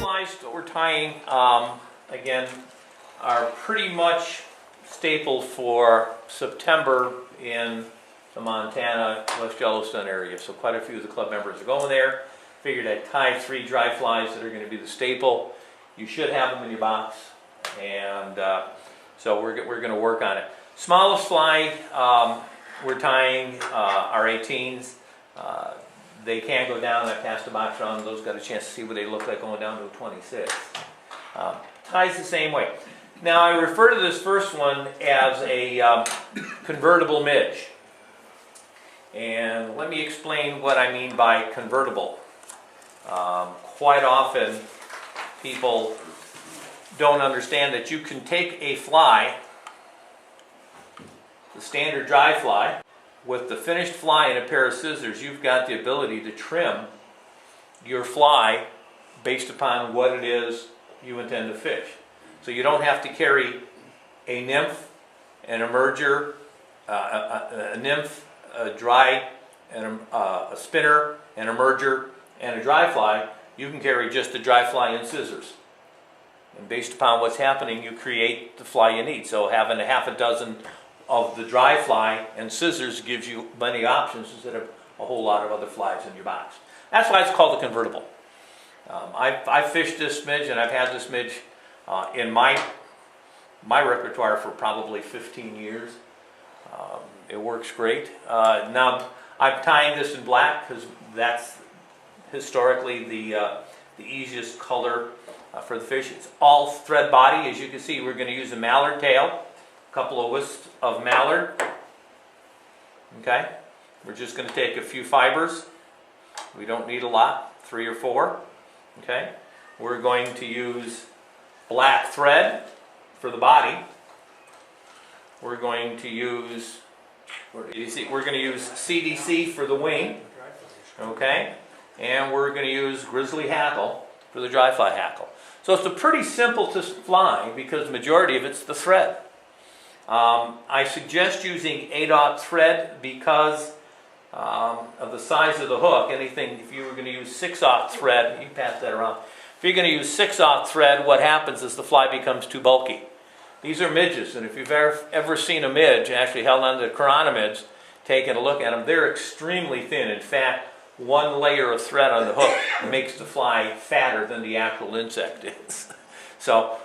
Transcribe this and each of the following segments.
flies that we're tying, again, are pretty much stapled for September in the Montana, West Yellowstone area. So quite a few of the club members are going there. Figured I'd tie 3 dry flies that are going to be the staple. You should have them in your box, and so we're going to work on it. Smallest fly we're tying are 18s. They can go down. I passed a box around. Those got a chance to see what they look like going down to a 26. Ties the same way. Now I refer to this first one as a convertible midge. And let me explain what I mean by convertible. Quite often people don't understand that you can take a fly, the standard dry fly, with the finished fly and a pair of scissors. You've got the ability to trim your fly based upon what it is you intend to fish. So you don't have to carry a nymph and a merger, a nymph, a dry, and a spinner, and a merger, and a dry fly. You can carry just a dry fly and scissors. And based upon what's happening, you create the fly you need. So having a half a dozen of the dry fly and scissors gives you many options instead of a whole lot of other flies in your box. That's why it's called a convertible. I've fished this midge, and I've had this midge in my repertoire for probably 15 years. It works great. Now I'm tying this in black because that's historically the easiest color for the fish. It's all thread body. As you can see, we're going to use a mallard tail, a couple of wisps of mallard. Okay, we're just going to take a few fibers. We don't need a lot, 3 or 4. Okay, we're going to use black thread for the body. We're going to use CDC for the wing. Okay, and we're going to use grizzly hackle for the dry fly hackle. So it's a pretty simple to fly because the majority of it's the thread. I suggest using 8/0 thread because of the size of the hook. Anything, if you were going to use 6/0 thread, you pass that around. If you're going to use 6/0 thread, what happens is the fly becomes too bulky. These are midges, and if you've ever seen a midge, actually held onto the chironomids, taking a look at them, they're extremely thin. In fact, one layer of thread on the hook makes the fly fatter than the actual insect is. So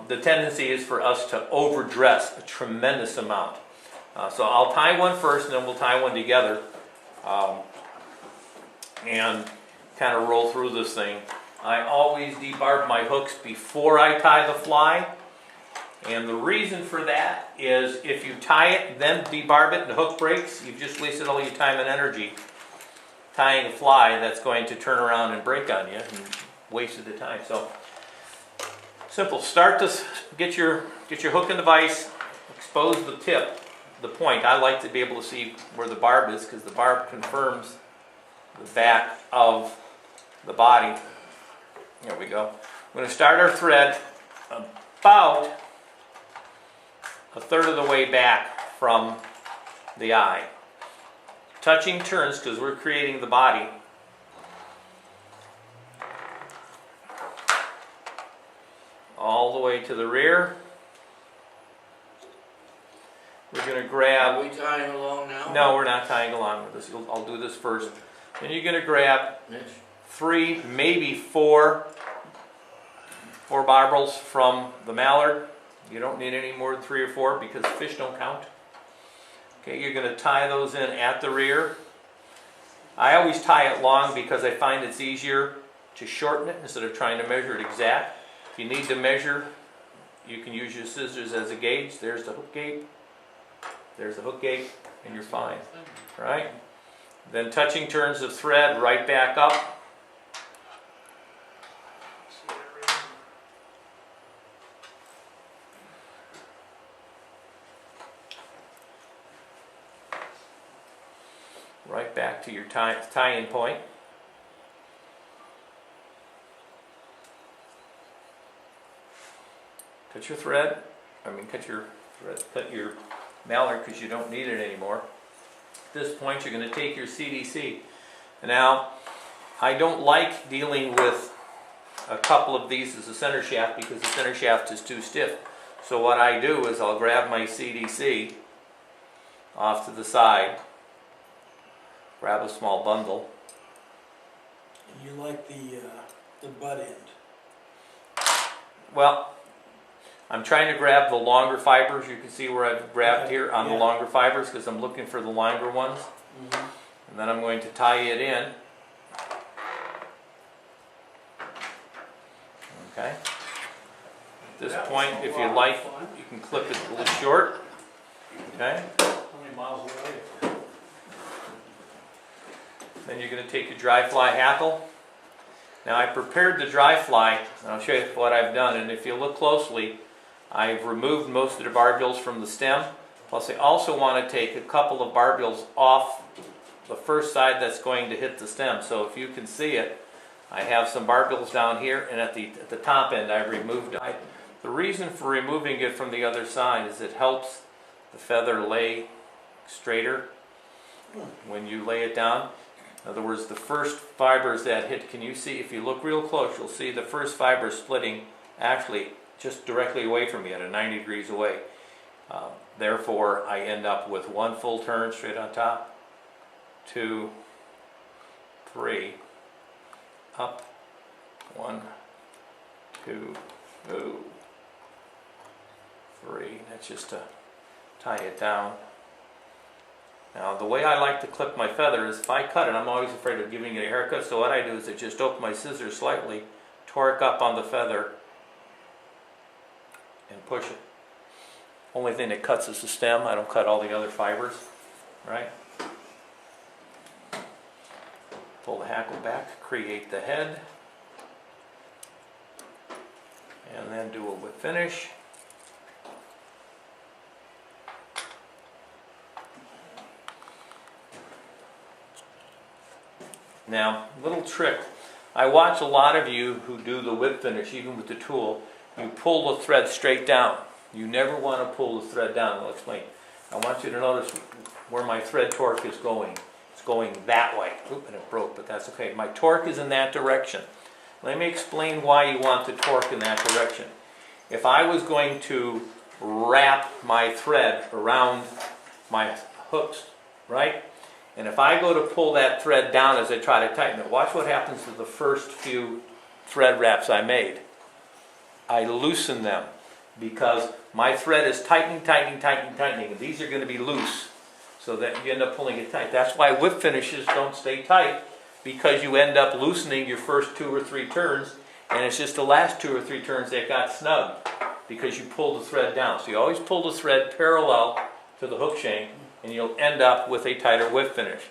the tendency is for us to overdress a tremendous amount. So I'll tie one first, and then we'll tie one together and kind of roll through this thing. I always debarb my hooks before I tie the fly. And the reason for that is if you tie it, then debarb it, and the hook breaks, you've just wasted all your time and energy tying a fly that's going to turn around and break on you, and wasted the time. So simple. Start to get your hook in the vise, expose the tip, the point. I like to be able to see where the barb is because the barb confirms the back of the body. There we go. I'm going to start our thread about 1/3 of the way back from the eye. Touching turns because we're creating the body. All the way to the rear. We're going to grab... Are we tying along now? No, we're not tying along with this. I'll do this first. Then you're going to grab 3, maybe 4 barbels from the mallard. You don't need any more than 3 or 4 because fish don't count. Okay, you're going to tie those in at the rear. I always tie it long because I find it's easier to shorten it instead of trying to measure it exact. If you need to measure, you can use your scissors as a gauge. There's the hook gate. There's the hook gate, and you're fine. Right? Then touching turns of thread right back up. Right back to your tie-in point. Cut your thread. Cut your mallard because you don't need it anymore. At this point, you're going to take your CDC. Now, I don't like dealing with a couple of these as a center shaft because the center shaft is too stiff. So what I do is I'll grab my CDC off to the side, grab a small bundle. And you like the butt end. Well, I'm trying to grab the longer fibers. You can see where I've grabbed here on the longer fibers because I'm looking for the longer ones. And then I'm going to tie it in. Okay. At this point, if you like, you can clip it a little short. Okay. How many miles away? Then you're going to take your dry fly hackle. Now I prepared the dry fly, and I'll show you what I've done. And if you look closely, I've removed most of the barbules from the stem. Plus I also want to take a couple of barbules off the first side that's going to hit the stem. So if you can see it, I have some barbules down here, and at the top end I've removed it. The reason for removing it from the other side is it helps the feather lay straighter when you lay it down. In other words, the first fibers that hit, can you see, if you look real close, you'll see the first fiber splitting actually just directly away from me at a 90 degrees away. Therefore, I end up with one full turn straight on top, 2, 3, up, 1, 2, 3. That's just to tie it down. Now the way I like to clip my feather is if I cut it, I'm always afraid of giving it a haircut, so what I do is I just open my scissors slightly, torque up on the feather, and push it. Only thing that cuts is the stem. I don't cut all the other fibers, right? Pull the hackle back, create the head, and then do a whip finish. Now, little trick. I watch a lot of you who do the whip finish, even with the tool. You pull the thread straight down. You never want to pull the thread down. I'll explain. I want you to notice where my thread torque is going. It's going that way. Oop, and it broke, but that's okay. My torque is in that direction. Let me explain why you want the torque in that direction. If I was going to wrap my thread around my hooks, right? And if I go to pull that thread down as I try to tighten it, watch what happens to the first few thread wraps I made. I loosen them because my thread is tightening, and these are going to be loose so that you end up pulling it tight. That's why whip finishes don't stay tight, because you end up loosening your first 2 or 3 turns, and it's just the last 2 or 3 turns that got snug because you pulled the thread down. So you always pull the thread parallel to the hook shank, and you'll end up with a tighter whip finish.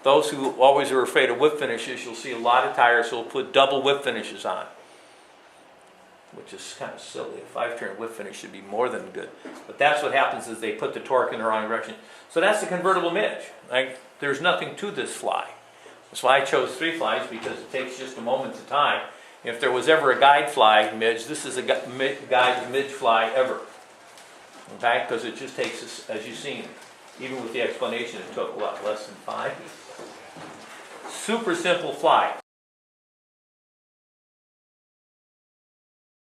Those who always are afraid of whip finishes, you'll see a lot of tires who will put double whip finishes on, which is kind of silly. A 5-turn whip finish should be more than good. But that's what happens, is they put the torque in the wrong direction. So that's the convertible midge. There's nothing to this fly. That's why I chose 3 flies, because it takes just a moment to tie. If there was ever a guide fly midge, this is a guide midge fly ever. Okay, because it just takes, as you've seen, even with the explanation, it took, what, less than 5? Super simple fly.